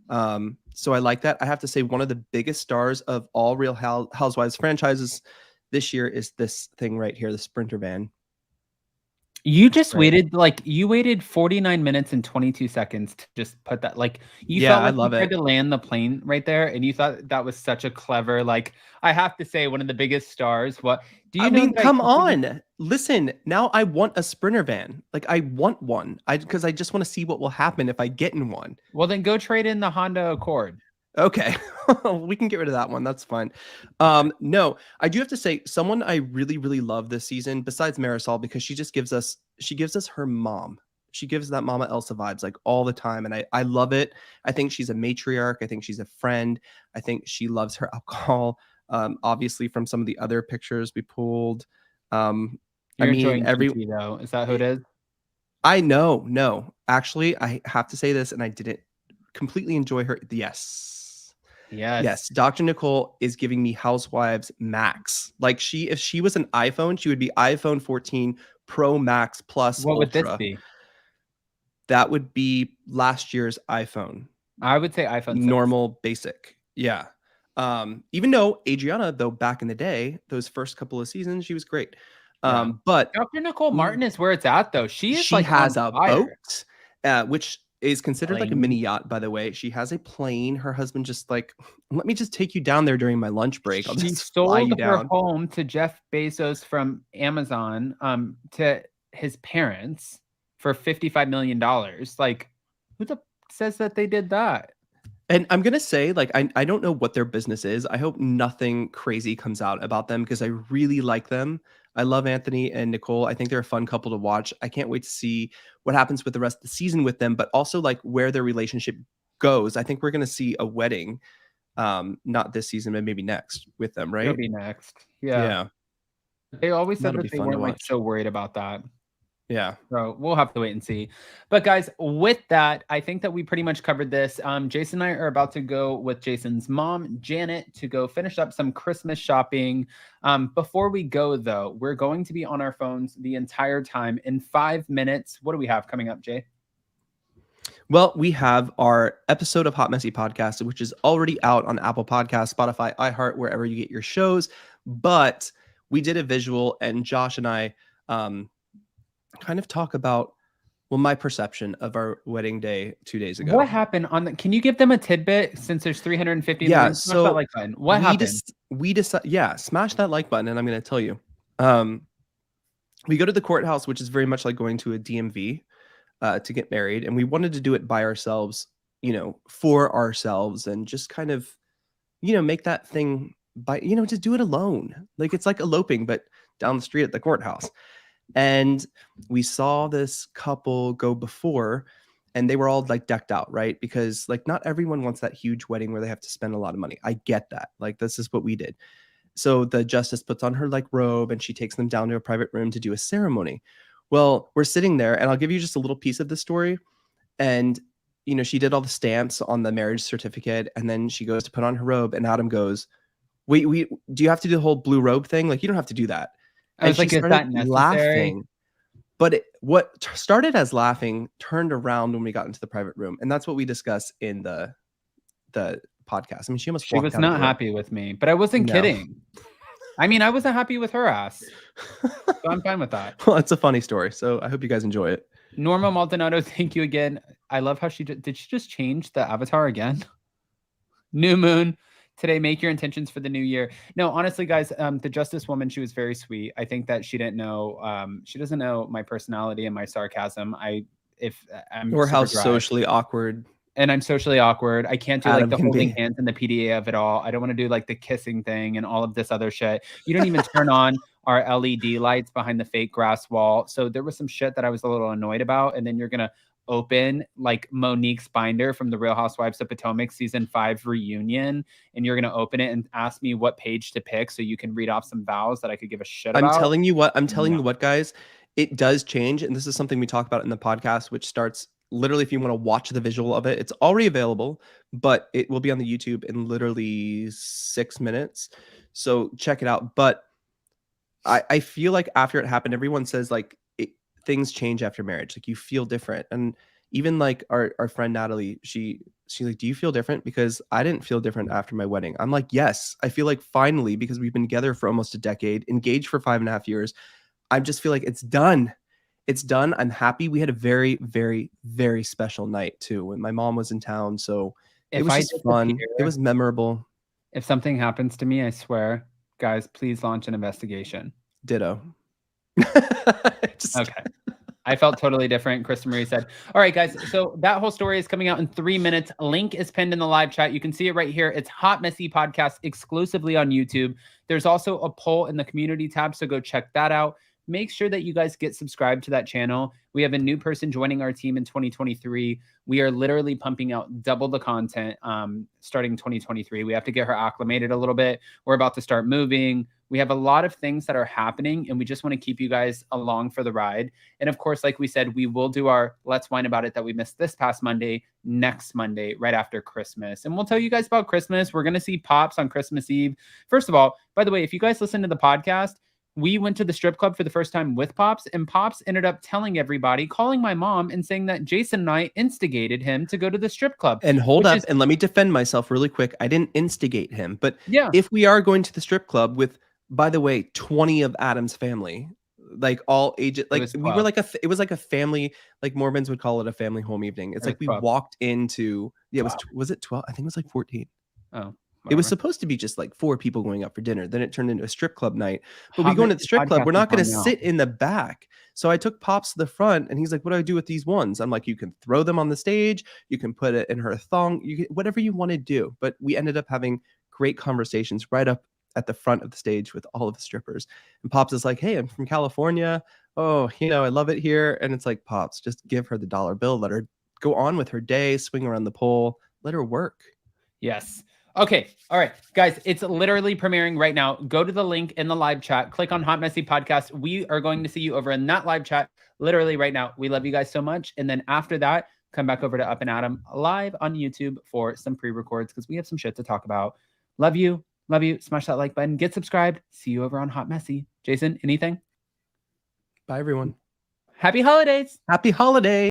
So I like that. I have to say, one of the biggest stars of all Real Housewives franchises this year is this thing right here, the Sprinter van. You just great. waited 49 minutes and 22 seconds to just put that, like, you Yeah, felt I like you love tried it. to land the plane right there, and you thought that was such a clever, like, I have to say, one of the biggest stars. What do I you know mean, that I come completely on. Listen, now I want a Sprinter van. Like, I want one. Because I just want to see what will happen if I get in one. well, then go trade in the Honda Accord. Okay. We can get rid of that one. That's fine. No, I do have to say someone I really, really love this season, besides Marisol, because she gives us her mom. She gives that Mama Elsa vibes like all the time. And I love it. I think she's a matriarch. I think she's a friend. I think she loves her alcohol. Obviously from some of the other pictures we pulled. I You're mean, enjoying TT though. Is that who it is? I know, no. Actually, I have to say this, and I didn't completely enjoy her. Yes. Yes, Yes. Dr. Nicole is giving me Housewives Max. Like if she was an iPhone, she would be iPhone 14 Pro Max Plus What would this Ultra. be? That would be last year's iPhone. I would say iPhone 6. Normal basic. Yeah. Even though Adriana, though back in the day, those first couple of seasons, she was great. Yeah. But Dr. Nicole Martin is where it's at though. She is she like has on a fire. boat, which is considered like a Plane. mini yacht, by the way. She has a plane. Her husband just like, let me just take you down there during my lunch break. I'll She just fly you sold her down. home to Jeff Bezos from Amazon to his parents for $55 million. Like, who the says that they did that? And I'm gonna say, like, I don't know what their business is. I hope nothing crazy comes out about them because I really like them. I love Anthony and Nicole. I think they're a fun couple to watch. I can't wait to see what happens with the rest of the season with them, but also like where their relationship goes. I think we're gonna see a wedding, not this season, but maybe next with them, It'll right? be next. Yeah. Yeah, They always said that'll be that they fun to weren't like watch. so worried about that. Yeah. So we'll have to wait and see. But guys, with that, I think that we pretty much covered this. Jason and I are about to go with Jason's mom, Janet, to go finish up some Christmas shopping. Before we go, though, we're going to be on our phones the entire time. In 5 minutes, what do we have coming up, Jay? Well, we have our episode of Hot Messy Podcast, which is already out on Apple Podcasts, Spotify, iHeart, wherever you get your shows. But we did a visual, and Josh and I kind of talk about, well, my perception of our wedding day 2 days ago. What happened on the? Can you give them a tidbit since there's 350? Yeah, Smash that like button. What happened? We decided, yeah, smash that like button, and I'm going to tell you. We go to the courthouse, which is very much like going to a DMV to get married, and we wanted to do it by ourselves, for ourselves, and just kind of, make that thing by, just do it alone. Like it's like eloping, but down the street at the courthouse. And we saw this couple go before, and they were all like decked out, right? Because like not everyone wants that huge wedding where they have to spend a lot of money. I get that. Like this is what we did. So the justice puts on her like robe, and she takes them down to a private room to do a ceremony. Well, we're sitting there, and I'll give you just a little piece of the story. And she did all the stamps on the marriage certificate, and then she goes to put on her robe, and Adam goes, "Wait, do you have to do the whole blue robe thing? Like you don't have to do that." I was like, is that necessary? Laughing. But what started as laughing turned around when we got into the private room, and that's what we discussed in the podcast. I mean, she was not happy with me, but I wasn't kidding. I mean, I wasn't happy with her ass, so I'm fine with that. Well, it's a funny story, so I hope you guys enjoy it. Norma Maldonado, thank you again. I love how did she just change the avatar again? New moon. Today, make your intentions for the new year. No, honestly, guys, the justice woman, she was very sweet. I think that she didn't know, she doesn't know my personality and my sarcasm. Or how socially awkward. And I'm socially awkward. I can't do like the holding hands and the PDA of it all. I don't want to do like the kissing thing and all of this other shit. You don't even turn on our LED lights behind the fake grass wall. So there was some shit that I was a little annoyed about. And then you're going to open like Monique's binder from the Real Housewives of Potomac season 5 reunion, and you're gonna open it and ask me what page to pick so you can read off some vows that I could give a shit about. I'm telling you what, guys, it does change, and this is something we talk about in the podcast, which starts literally, if you want to watch the visual of it, it's already available, but it will be on the YouTube in literally 6 minutes. So check it out. But I feel like after it happened, everyone says like things change after marriage. Like you feel different. And even like our friend Natalie, she's like, do you feel different? Because I didn't feel different after my wedding. I'm like, yes, I feel like finally, because we've been together for almost a decade, engaged for 5.5 years. I just feel like it's done. it's done. I'm happy. We had a very, very, very special night too when my mom was in town. So it If was I just fun. It disappear, was memorable. if something happens to me, I swear, guys, please launch an investigation. Ditto. Just Okay. I felt totally different. Krista Marie said, all right, guys. So that whole story is coming out in 3 minutes. Link is pinned in the live chat. You can see it right here. It's Hot Messy Podcast exclusively on YouTube. There's also a poll in the community tab. So go check that out. Make sure that you guys get subscribed to that channel. We have a new person joining our team in 2023. We are literally pumping out double the content starting 2023. We have to get her acclimated a little bit. We're about to start moving. We have a lot of things that are happening, and we just want to keep you guys along for the ride. And of course, like we said, we will do our Let's Whine About It that we missed this past Monday, next Monday, right after Christmas. And we'll tell you guys about Christmas. We're going to see Pops on Christmas Eve. First of all, by the way, if you guys listen to the podcast, we went to the strip club for the first time with Pops, and Pops ended up telling everybody, calling my mom and saying that Jason and I instigated him to go to the strip club. And hold up, and let me defend myself really quick. I didn't instigate him, but yeah, if we are going to the strip club with, by the way, 20 of Adam's family, like all ages, like we were like it was like a family, like Mormons would call it a family home evening. It's like we 12. walked into, yeah, Wow. was it 12? I think it was like 14. Oh. It was whatever. supposed to be just like 4 people going out for dinner. Then it turned into a strip club night. But Hot we go into the Messy strip club. Podcast We're not is going to on now. sit in the back. So I took Pops to the front, and he's like, "What do I do with these ones?" I'm like, "You can throw them on the stage. You can put it in her thong. You can, whatever you want to do." But we ended up having great conversations right up at the front of the stage with all of the strippers. And Pops is like, "Hey, I'm from California. Oh, I love it here." And it's like, Pops, just give her the dollar bill. Let her go on with her day, swing around the pole. Let her work. Yes. Okay. All right, guys, it's literally premiering right now. Go to the link in the live chat, click on Hot Messy Podcast. We are going to see you over in that live chat literally right now. We love you guys so much. And then after that, come back over to Up and Adam live on YouTube for some pre-records because we have some shit to talk about. Love you. Love you. Smash that like button. Get subscribed. See you over on Hot Messy. Jason, anything? Bye, everyone. Happy holidays. Happy holiday.